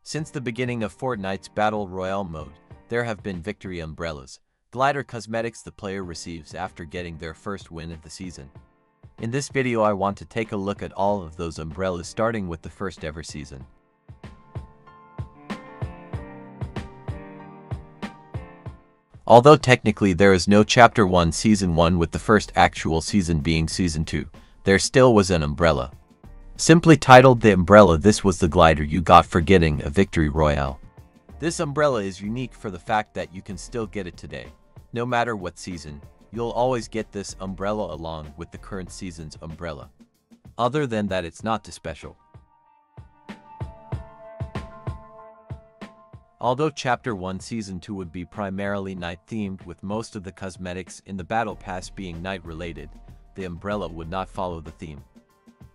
Since the beginning of Fortnite's Battle Royale mode, there have been victory umbrellas, glider cosmetics the player receives after getting their first win of the season. In this video I want to take a look at all of those umbrellas starting with the first ever season. Although technically there is no Chapter 1 Season 1 with the first actual season being Season 2, there still was an umbrella. Simply titled the umbrella, this was the glider you got for getting a victory royale. This umbrella is unique for the fact that you can still get it today. No matter what season, you'll always get this umbrella along with the current season's umbrella. Other than that, it's not too special. Although Chapter 1 Season 2 would be primarily night-themed with most of the cosmetics in the Battle Pass being night-related, the umbrella would not follow the theme.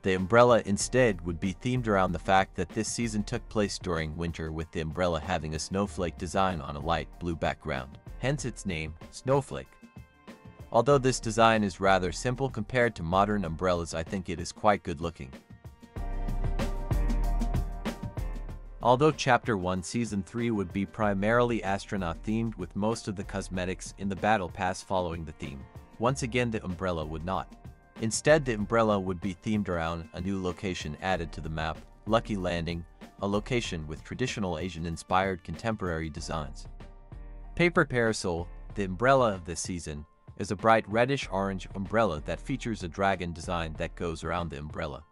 The umbrella instead would be themed around the fact that this season took place during winter, with the umbrella having a snowflake design on a light blue background, hence its name, Snowflake. Although this design is rather simple compared to modern umbrellas, I think it is quite good looking. Although Chapter 1 Season 3 would be primarily astronaut themed with most of the cosmetics in the Battle Pass following the theme, once again the umbrella would not. Instead, the umbrella would be themed around a new location added to the map, Lucky Landing, a location with traditional Asian-inspired contemporary designs. Paper Parasol, the umbrella of this season, is a bright reddish-orange umbrella that features a dragon design that goes around the umbrella.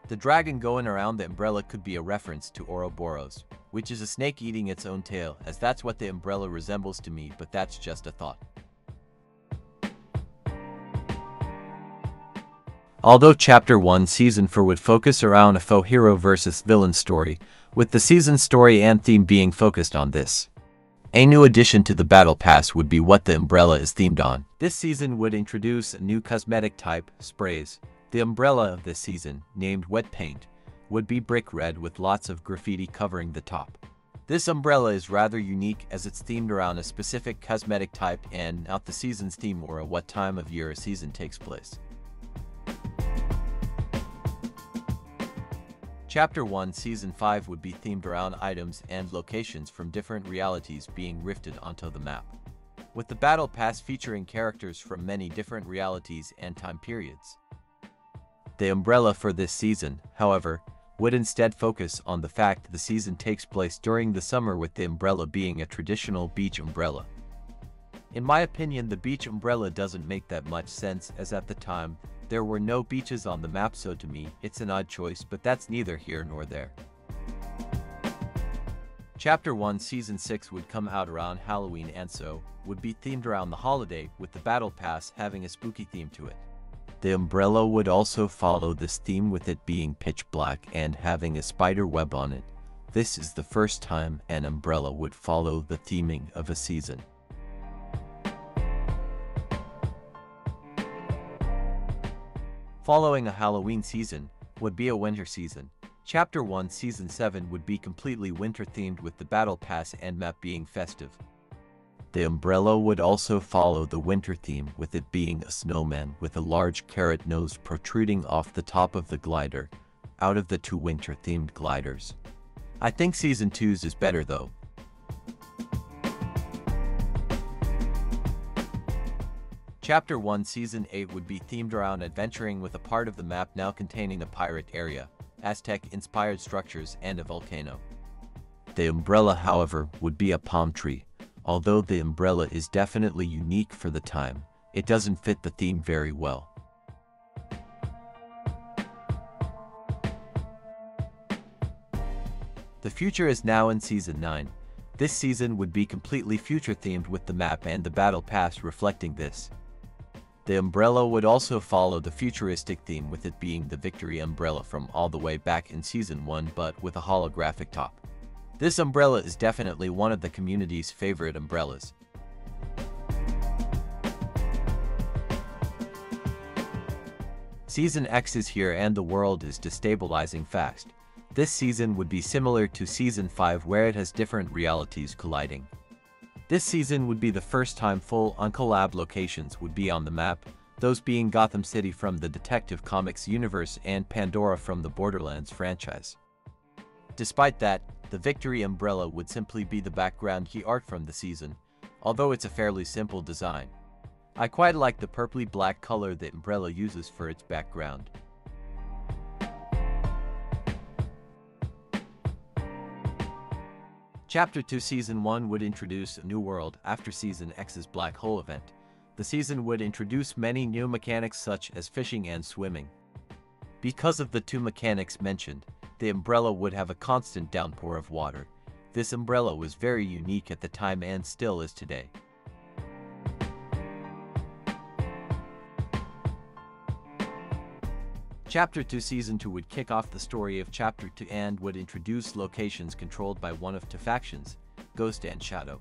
The dragon going around the umbrella could be a reference to Ouroboros, which is a snake eating its own tail, as that's what the umbrella resembles to me, but that's just a thought. Although Chapter 1 Season 4 would focus around a faux hero versus villain story, with the season story and theme being focused on this. A new addition to the Battle Pass would be what the umbrella is themed on. This season would introduce a new cosmetic type, sprays. The umbrella of this season, named Wet Paint, would be brick red with lots of graffiti covering the top. This umbrella is rather unique as it's themed around a specific cosmetic type and not the season's theme or at what time of year a season takes place. Chapter 1 Season 5 would be themed around items and locations from different realities being rifted onto the map, with the Battle Pass featuring characters from many different realities and time periods. The umbrella for this season, however, would instead focus on the fact the season takes place during the summer, with the umbrella being a traditional beach umbrella. In my opinion, the beach umbrella doesn't make that much sense, as at the time, there were no beaches on the map, so to me, it's an odd choice, but that's neither here nor there. Chapter 1 Season 6 would come out around Halloween and so would be themed around the holiday, with the Battle Pass having a spooky theme to it. The umbrella would also follow this theme, with it being pitch black and having a spider web on it. This is the first time an umbrella would follow the theming of a season. Following a Halloween season would be a winter season. Chapter 1 Season 7 would be completely winter-themed, with the Battle Pass and map being festive. The umbrella would also follow the winter theme, with it being a snowman with a large carrot nose protruding off the top of the glider, out of the two winter-themed gliders. I think Season 2's is better though. Chapter 1 Season 8 would be themed around adventuring, with a part of the map now containing a pirate area, Aztec-inspired structures, and a volcano. The umbrella, however, would be a palm tree. Although the umbrella is definitely unique for the time, it doesn't fit the theme very well. The future is now in Season 9. This season would be completely future-themed, with the map and the Battle Pass reflecting this. The umbrella would also follow the futuristic theme, with it being the Victory umbrella from all the way back in Season 1, but with a holographic top. This umbrella is definitely one of the community's favorite umbrellas. Season X is here and the world is destabilizing fast. This season would be similar to Season 5, where it has different realities colliding. This season would be the first time full-on collab locations would be on the map, those being Gotham City from the Detective Comics universe and Pandora from the Borderlands franchise. Despite that, The Victory umbrella would simply be the background key art from the season, although it's a fairly simple design. I quite like the purpley black color the umbrella uses for its background. Chapter 2 Season 1 would introduce a new world after Season X's Black Hole event. The season would introduce many new mechanics such as fishing and swimming. Because of the two mechanics mentioned, the umbrella would have a constant downpour of water. This umbrella was very unique at the time and still is today. Chapter 2 Season 2 would kick off the story of Chapter 2 and would introduce locations controlled by one of two factions, Ghost and Shadow.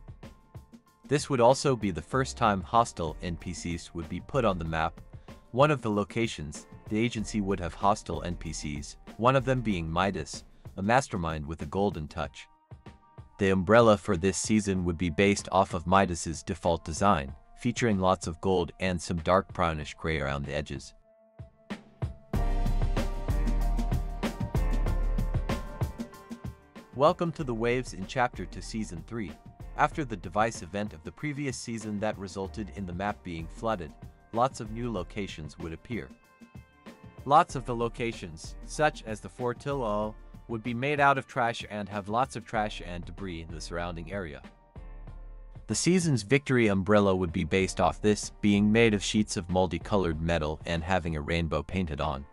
This would also be the first time hostile NPCs would be put on the map. One of the locations, the agency would have hostile NPCs, one of them being Midas, a mastermind with a golden touch. The umbrella for this season would be based off of Midas's default design, featuring lots of gold and some dark brownish gray around the edges. Welcome to the waves in Chapter 2 Season 3. After the device event of the previous season that resulted in the map being flooded, lots of new locations would appear. Lots of the locations, such as the Fortnite, would be made out of trash and have lots of trash and debris in the surrounding area. The season's Victory umbrella would be based off this, being made of sheets of multicolored metal and having a rainbow painted on.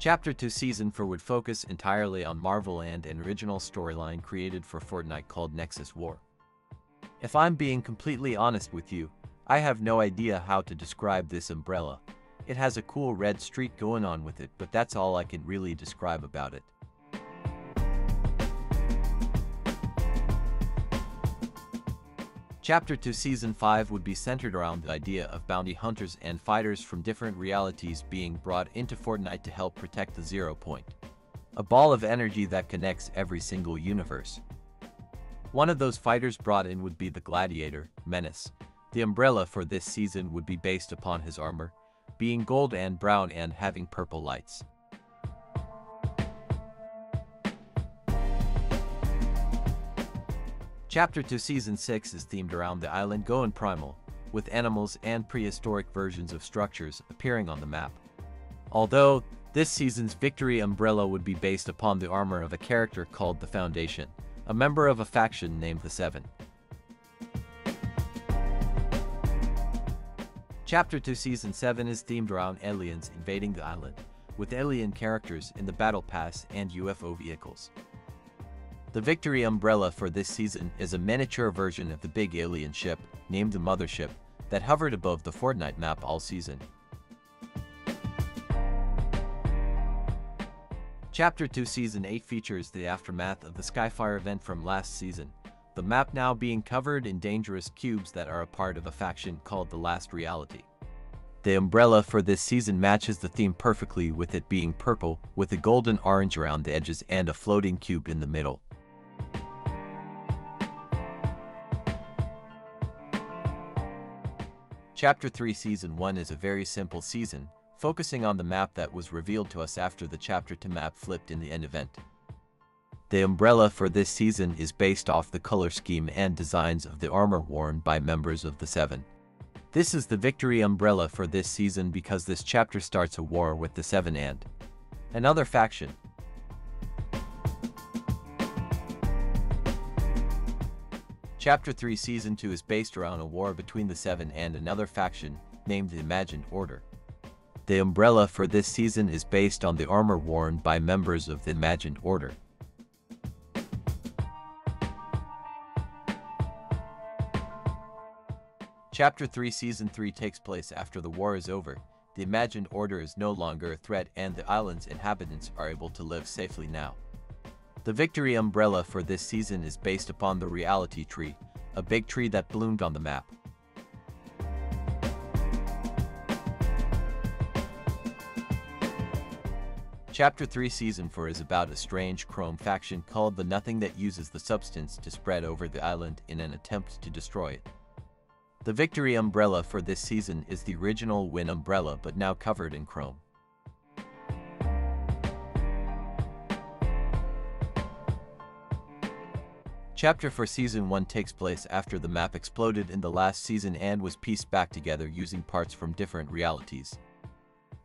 Chapter 2 Season 4 would focus entirely on Marvel and an original storyline created for Fortnite called Nexus War. If I'm being completely honest with you, I have no idea how to describe this umbrella. It has a cool red streak going on with it, but that's all I can really describe about it. Chapter 2 Season 5 would be centered around the idea of bounty hunters and fighters from different realities being brought into Fortnite to help protect the 0 point, a ball of energy that connects every single universe. One of those fighters brought in would be the Gladiator, Menace. The umbrella for this season would be based upon his armor, being gold and brown and having purple lights. Chapter 2 Season 6 is themed around the island Goan Primal, with animals and prehistoric versions of structures appearing on the map. Although, this season's Victory umbrella would be based upon the armor of a character called the Foundation, a member of a faction named the Seven. Chapter 2 Season 7 is themed around aliens invading the island, with alien characters in the Battle Pass and UFO vehicles. The Victory umbrella for this season is a miniature version of the big alien ship, named the Mothership, that hovered above the Fortnite map all season. Chapter 2 Season 8 features the aftermath of the Skyfire event from last season, the map now being covered in dangerous cubes that are a part of a faction called the Last Reality. The umbrella for this season matches the theme perfectly, with it being purple, with a golden orange around the edges and a floating cube in the middle. Chapter 3 Season 1 is a very simple season, focusing on the map that was revealed to us after the Chapter 2 map flipped in the end event. The umbrella for this season is based off the color scheme and designs of the armor worn by members of the Seven. This is the Victory umbrella for this season because this chapter starts a war with the Seven and another faction. Chapter 3 Season 2 is based around a war between the Seven and another faction, named the Imagined Order. The umbrella for this season is based on the armor worn by members of the Imagined Order. Chapter 3 Season 3 takes place after the war is over. The Imagined Order is no longer a threat and the island's inhabitants are able to live safely now. The Victory umbrella for this season is based upon the Reality Tree, a big tree that bloomed on the map. Chapter 3 Season 4 is about a strange chrome faction called the Nothing that uses the substance to spread over the island in an attempt to destroy it. The Victory umbrella for this season is the original Win umbrella but now covered in chrome. Chapter for Season 1 takes place after the map exploded in the last season and was pieced back together using parts from different realities.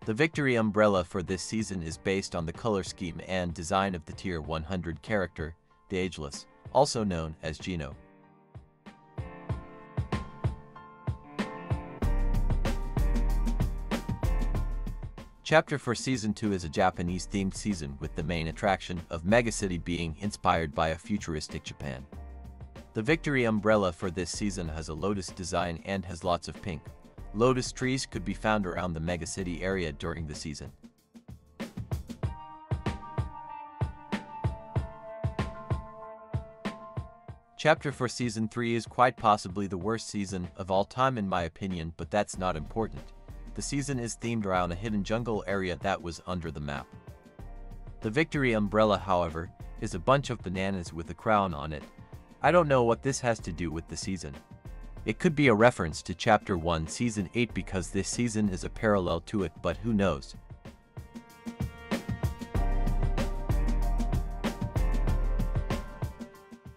The Victory umbrella for this season is based on the color scheme and design of the Tier 100 character, the Ageless, also known as Gino. Chapter for Season 2 is a Japanese-themed season with the main attraction of Megacity being inspired by a futuristic Japan. The Victory umbrella for this season has a lotus design and has lots of pink. Lotus trees could be found around the Megacity area during the season. Chapter for Season 3 is quite possibly the worst season of all time in my opinion, but that's not important. The season is themed around a hidden jungle area that was under the map. The Victory umbrella, however, is a bunch of bananas with a crown on it. I don't know what this has to do with the season. It could be a reference to Chapter 1 Season 8 because this season is a parallel to it, but who knows?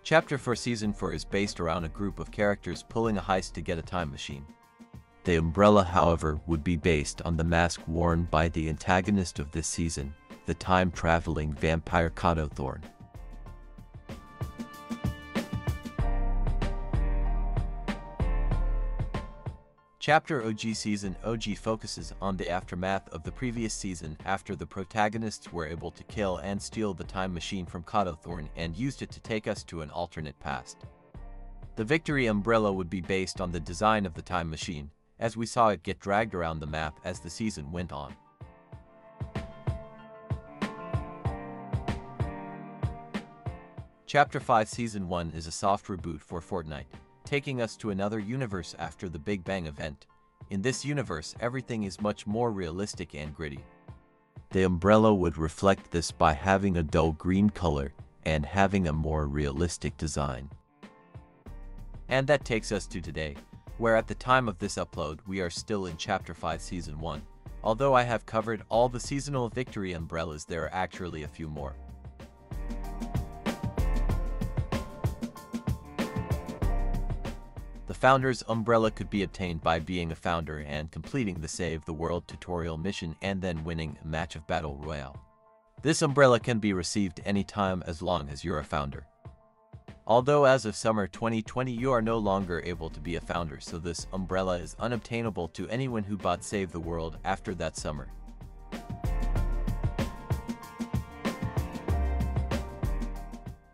Chapter for Season 4 is based around a group of characters pulling a heist to get a time machine. The umbrella, however, would be based on the mask worn by the antagonist of this season, the time-traveling vampire Kato Thorn. Chapter OG Season OG focuses on the aftermath of the previous season after the protagonists were able to kill and steal the time machine from Kato Thorn and used it to take us to an alternate past. The Victory umbrella would be based on the design of the time machine, as we saw it get dragged around the map as the season went on. Chapter 5 Season 1 is a soft reboot for Fortnite, taking us to another universe after the Big Bang event. In this universe, everything is much more realistic and gritty. The umbrella would reflect this by having a dull green color and having a more realistic design. And that takes us to today, where at the time of this upload we are still in Chapter 5 Season 1. Although I have covered all the seasonal Victory umbrellas, there are actually a few more. The Founder's umbrella could be obtained by being a founder and completing the Save the World tutorial mission and then winning a match of Battle Royale. This umbrella can be received anytime as long as you're a founder. Although as of summer 2020 you are no longer able to be a founder, so this umbrella is unobtainable to anyone who bought Save the World after that summer.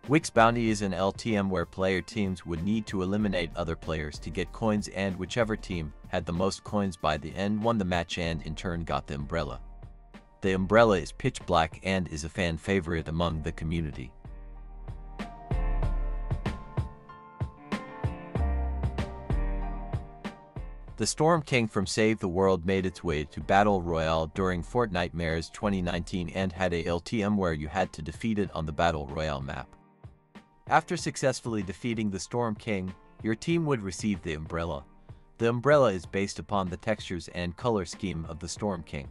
Wix Bounty is an LTM where player teams would need to eliminate other players to get coins, and whichever team had the most coins by the end won the match and in turn got the umbrella. The umbrella is pitch black and is a fan favorite among the community. The Storm King from Save the World made its way to Battle Royale during Fortnite 2019 and had a LTM where you had to defeat it on the Battle Royale map. After successfully defeating the Storm King, your team would receive the umbrella. The umbrella is based upon the textures and color scheme of the Storm King.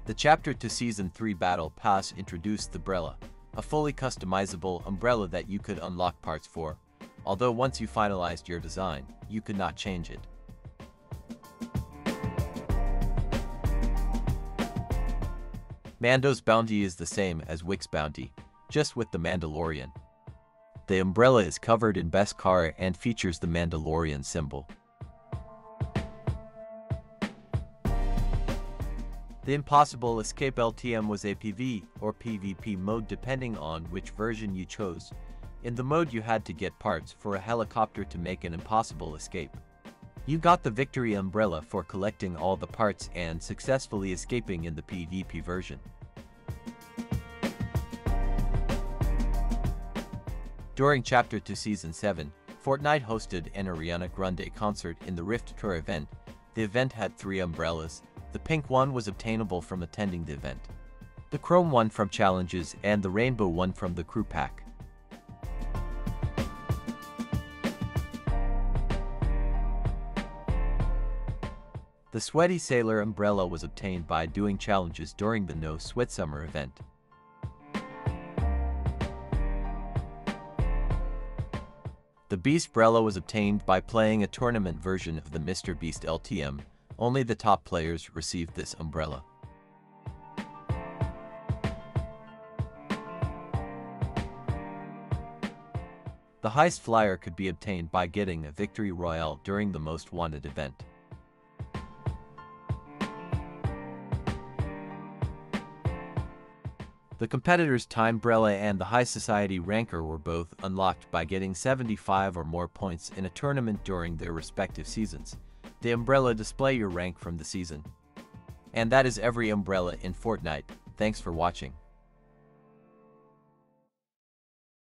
The Chapter to Season 3 Battle Pass introduced the umbrella, a fully customizable umbrella that you could unlock parts for, although once you finalized your design, you could not change it. Mando's bounty is the same as Wix bounty, just with the Mandalorian. The umbrella is covered in Beskar and features the Mandalorian symbol. The Impossible Escape LTM was a PvE or PvP mode depending on which version you chose. In the mode you had to get parts for a helicopter to make an impossible escape. You got the Victory umbrella for collecting all the parts and successfully escaping in the PvP version. During Chapter 2 Season 7, Fortnite hosted an Ariana Grande concert in the Rift Tour event. The event had 3 umbrellas. The pink one was obtainable from attending the event. The Chrome won from Challenges and the Rainbow won from the Crew Pack. The Sweaty Sailor umbrella was obtained by doing challenges during the No Sweat Summer event. The Beast umbrella was obtained by playing a tournament version of the Mr. Beast LTM. Only the top players received this umbrella. The Heist Flyer could be obtained by getting a Victory Royale during the Most Wanted event. The competitors' Time umbrella and the High Society Ranker were both unlocked by getting 75 or more points in a tournament during their respective seasons. The umbrella display your rank from the season. And that is every umbrella in Fortnite. Thanks for watching.